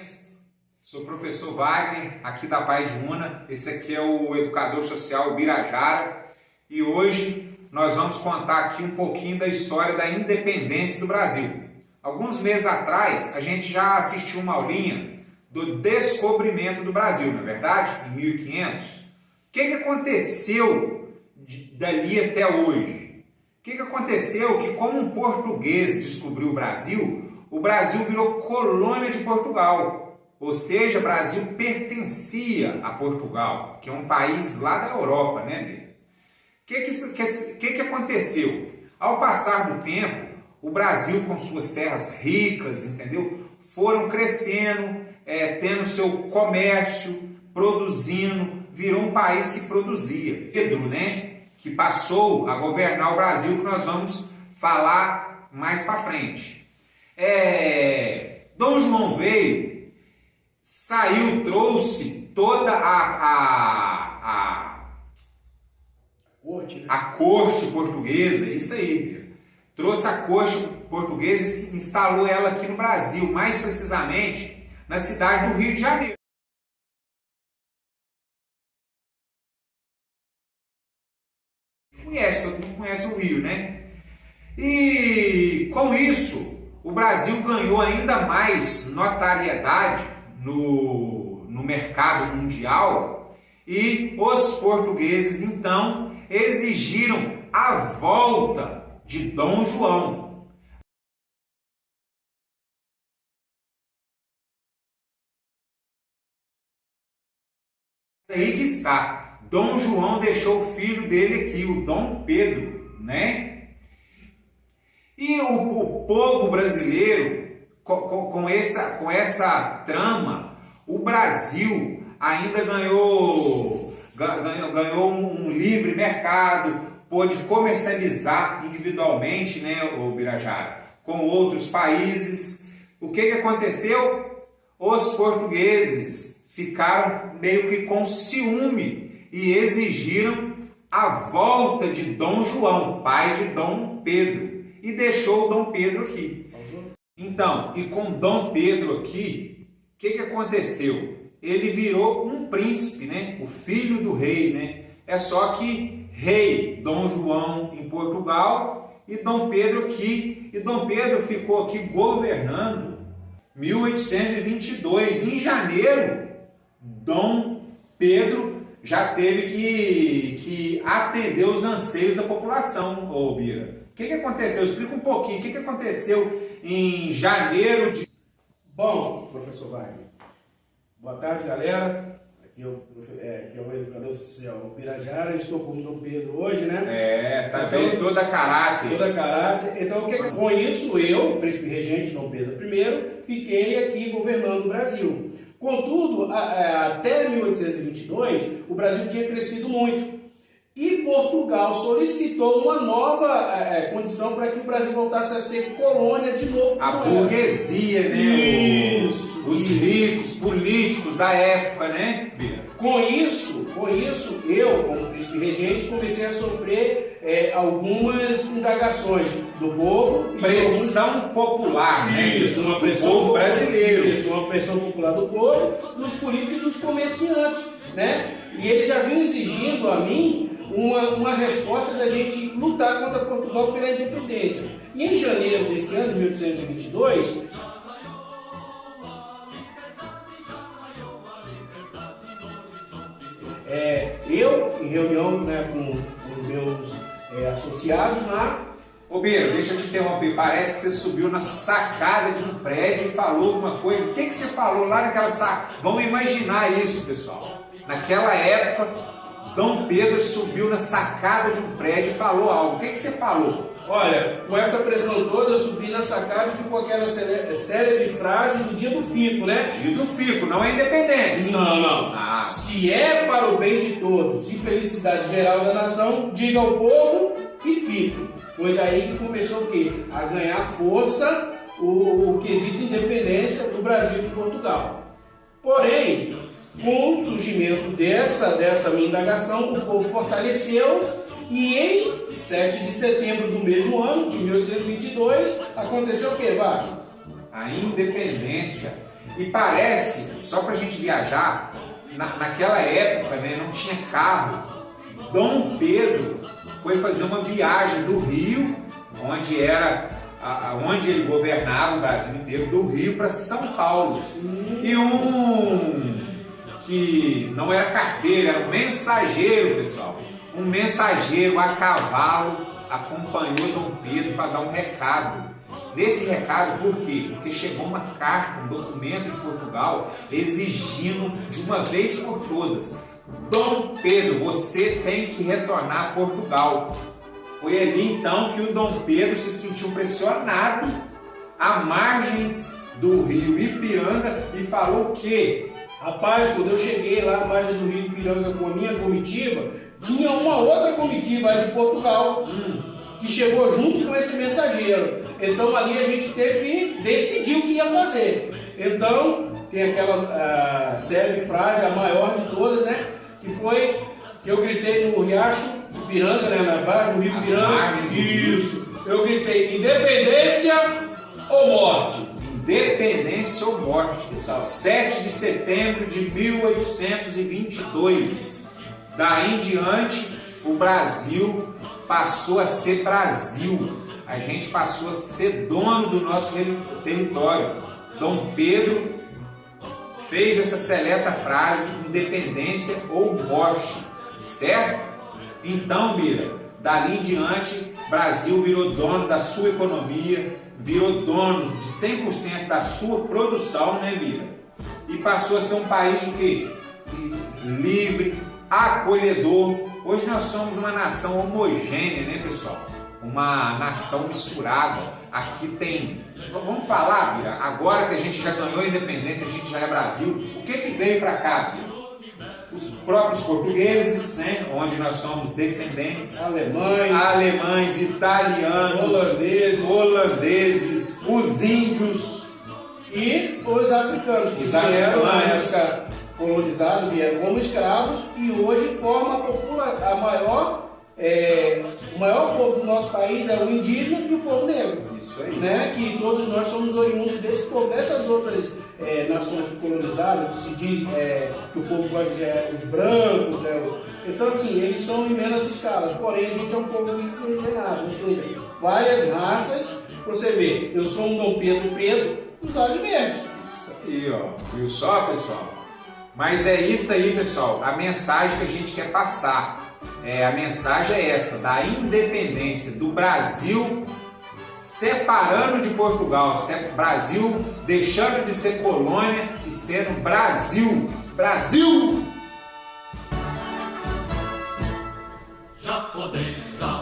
Parabéns, sou o professor Wagner, aqui da Pai de Una. Esse aqui é o educador social Birajara e hoje nós vamos contar aqui um pouquinho da história da independência do Brasil. Alguns meses atrás a gente já assistiu uma aulinha do descobrimento do Brasil, não é verdade? Em 1500. O que aconteceu dali até hoje? O que aconteceu que, como um português descobriu o Brasil virou colônia de Portugal. Ou seja, o Brasil pertencia a Portugal, que é um país lá da Europa, né, Bia? O que aconteceu? Ao passar do tempo, o Brasil, com suas terras ricas, entendeu? Foram crescendo, tendo seu comércio, produzindo, virou um país que produzia. Pedro, né, que passou a governar o Brasil, que nós vamos falar mais para frente. Dom João veio, saiu, trouxe toda a corte portuguesa, isso aí, trouxe a corte portuguesa e instalou ela aqui no Brasil, mais precisamente na cidade do Rio de Janeiro. Todo mundo conhece o Rio, né? E com isso, o Brasil ganhou ainda mais notariedade no mercado mundial e os portugueses, então, exigiram a volta de Dom João. Aí que está. Dom João deixou o filho dele aqui, o Dom Pedro, né? E o povo brasileiro, com essa trama, o Brasil ainda ganhou um livre mercado, pôde comercializar individualmente, né, o Birajara, com outros países. O que aconteceu? Os portugueses ficaram meio que com ciúme e exigiram a volta de Dom João, pai de Dom Pedro, e deixou o Dom Pedro aqui. Então, e com Dom Pedro aqui, o que aconteceu? Ele virou um príncipe, né? O filho do rei, né? É só que rei Dom João em Portugal e Dom Pedro aqui. E Dom Pedro ficou aqui governando 1822. Em janeiro, Dom Pedro já teve que atender os anseios da população, ô Bira. O que aconteceu? Explica um pouquinho. O que aconteceu em janeiro de... Bom, professor Wagner, boa tarde, galera. Aqui é o educador social Birajara. Estou com o Dom Pedro hoje, né? Tá bem, então, toda caráter. Toda caráter. Então, com isso, eu, príncipe regente Dom Pedro I, fiquei aqui governando o Brasil. Contudo, até 1822, o Brasil tinha crescido muito. E Portugal solicitou uma nova condição para que o Brasil voltasse a ser colônia de novo. A burguesia, né? Isso. Os ricos, políticos da época, né? Com isso, eu, como príncipe regente, comecei a sofrer algumas indagações do povo. Pressão popular, né? Isso, uma pressão do povo brasileiro. Isso, uma pressão popular do povo, dos políticos e dos comerciantes, né? E eles já vinham exigindo a mim uma resposta da gente lutar contra Portugal pela independência. E em janeiro desse ano, de 1822, eu, em reunião, né, com os meus associados lá... Ô Bira, deixa eu te interromper, parece que você subiu na sacada de um prédio e falou alguma coisa. O que você falou lá naquela sacada? Vamos imaginar isso, pessoal. Naquela época, Dom Pedro subiu na sacada de um prédio e falou algo. O que você falou? Olha, com essa pressão toda, eu subi na sacada e ficou aquela célebre frase do dia do fico, né? Dia do fico, não é independência. Não. Se é para o bem de todos e felicidade geral da nação, diga ao povo que fico. Foi daí que começou o quê? A ganhar força o quesito independência do Brasil e de Portugal. Porém, com o surgimento dessa minha indagação, o povo fortaleceu e em 7 de setembro do mesmo ano, de 1822, aconteceu o quê, Wagner? A independência. E parece, só para a gente viajar, naquela época, né, não tinha carro. Dom Pedro foi fazer uma viagem do Rio, onde ele governava o Brasil inteiro, do Rio para São Paulo. E um que não era carteiro, era um mensageiro, pessoal. Um mensageiro a cavalo acompanhou Dom Pedro para dar um recado. Nesse recado, por quê? Porque chegou uma carta, um documento de Portugal exigindo de uma vez por todas: Dom Pedro, você tem que retornar a Portugal. Foi ali então que o Dom Pedro se sentiu pressionado à margens do rio Ipiranga e falou que, rapaz, quando eu cheguei lá à margem do rio Ipiranga com a minha comitiva, tinha uma outra comitiva de Portugal que chegou junto com esse mensageiro. Então ali a gente teve que decidir o que ia fazer. Então tem aquela célebre frase, a maior de todas, né? Que foi que eu gritei no riacho Ipiranga, né? Na barra do rio Ipiranga. Isso. Eu gritei: independência ou morte? Independência ou morte, pessoal. 7 de setembro de 1822. Daí em diante, o Brasil passou a ser Brasil. A gente passou a ser dono do nosso território. Dom Pedro fez essa seleta frase: independência ou morte, certo? Então, Bira, dali em diante, Brasil virou dono da sua economia, virou dono de 100% da sua produção, né, Bira? E passou a ser um país o quê? Livre, acolhedor. Hoje nós somos uma nação homogênea, né, pessoal? Uma nação misturada. Aqui tem... Vamos falar, Bira, agora que a gente já ganhou a independência, a gente já é Brasil, o que veio para cá, Bira? Os próprios portugueses, né, onde nós somos descendentes, alemães, italianos, holandeses, os índios e os africanos, que vieram na época colonizados, vieram como escravos e hoje formam o maior povo do nosso país é o indígena e o povo negro. Isso aí. Né? Que todos nós somos oriundos desse povo. Essas outras nações colonizadas, que se diz que o povo gosta de os brancos, então assim, eles são em menos escalas, porém a gente é um povo miscigenado, ou seja, várias raças. Você vê, eu sou um Dom Pedro preto, os olhos verdes. Isso aí, ó. Viu só, pessoal? Mas é isso aí, pessoal, a mensagem que a gente quer passar. A mensagem é essa, da independência do Brasil separando de Portugal, Brasil deixando de ser colônia e sendo Brasil. Brasil! Já podem estar